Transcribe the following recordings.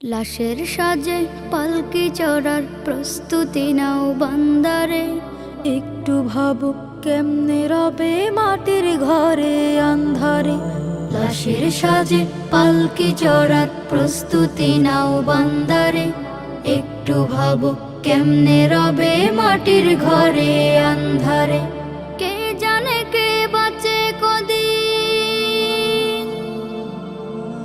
লাশের সাজে পালকি চড়ার প্রস্তুতি নাও বান্দারে। একটু ভাবো কেমনে রবে মাটির ঘরে আন্ধারে। লাশের সাজে পালকি চড়ার প্রস্তুতি নাও বান্দারে। একটু ভাবো কেমনে রবে মাটির ঘরে আন্ধারে। কে জানে কে বাঁচে কদিন,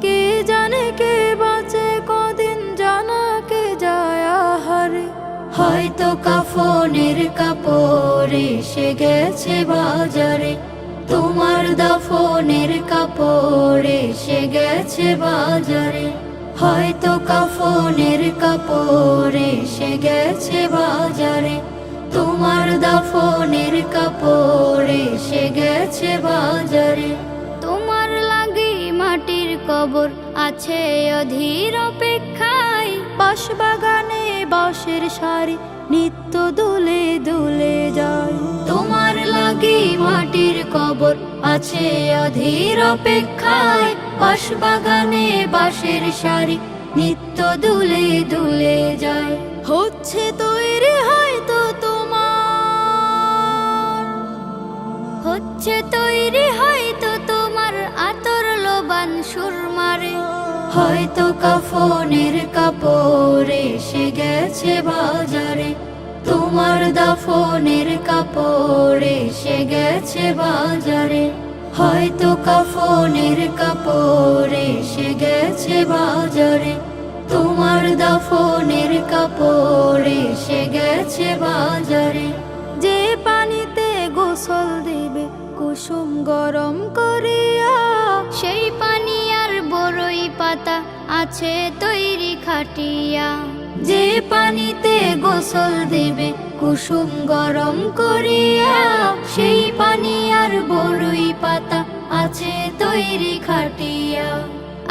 কে জানে কে বাঁচে কদিন, জানা কে যায় আহারে। হয়তো কাফনের কাপড় এসে গেছে বাজারে। তোমার দাফনের কাপড় এসে গেছে বাজারে। হয়তো কাফনের কাপড় এসে গেছে বাজারে। তোমার দাফনের কাপড় এসে গেছে বাজারে। তোমার লাগি মাটির কবর আছে অধীর অপেক্ষায়। বাঁশবাগানে বাঁশের সারি নিত্য দুলে দুলে যায়। তোমার লাগি মাটির কবর আছে অধীর অপেক্ষায়। বাঁশবাগানে বাঁশের সারি নিত্য দুলে দুলে যায়। হচ্ছে তৈরি হয়তো তোমার, হচ্ছে তৈরি হয়তো তোমার আতর লোবান সুরমারে। হয়তো কাফনের কাপড় এসে গেছে বাজারে। তোমার দাফনের কাপড় এসে গেছে বাজারে। হয়তো কাফনের কাপড় এসে গেছে বাজারে। তোমার দাফনের কাপড় এসে গেছে বাজারে। যে পানিতে গোসল দিবে কুসুম গরম করিয়া, সেই পানি আর বড়ই পাতা আছে তৈরি খাটিয়া। যে পানিতে গোসল দেবে কুসুম গরম করিয়া, সেই পানি আর বড়ই পাতা আছে তৈরি খাটিয়া।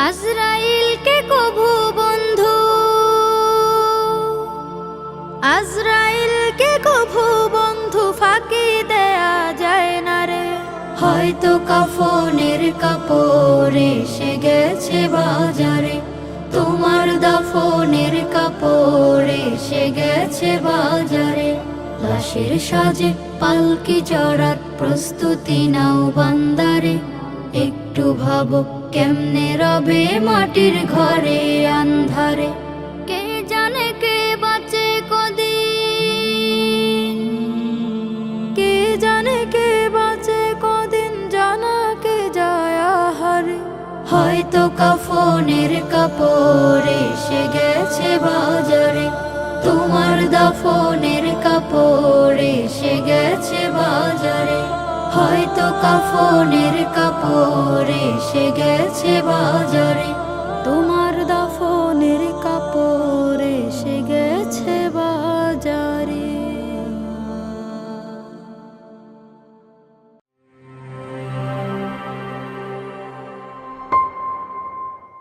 আজরাইলকে কভু বন্ধু, আজরাইলকে কভু বন্ধু ফাঁকি দেয়া যায় না রে। হয়তো কাফনের কাপড় এসে গেছে বাজারে। তোমার দাফনের কাপড় এসে গেছে বাজারে। লাশের সাজে পালকি চড়ার প্রস্তুতি নাও বান্দারে। একটু ভাবো কেমনে রবে মাটির ঘরে আন্ধারে। কে জানে কে বাঁচে কদিন, কে জানে কে বাঁচে কদিন, জানা কে যায় আহারে। হয়তো কাফনের কাপড় এসে গেছে বাজারে। তোমার দাফনের কাপড় এসে গেছে বাজারে। হয়তো কাফনের কাপড় এসে গেছে বাজারে।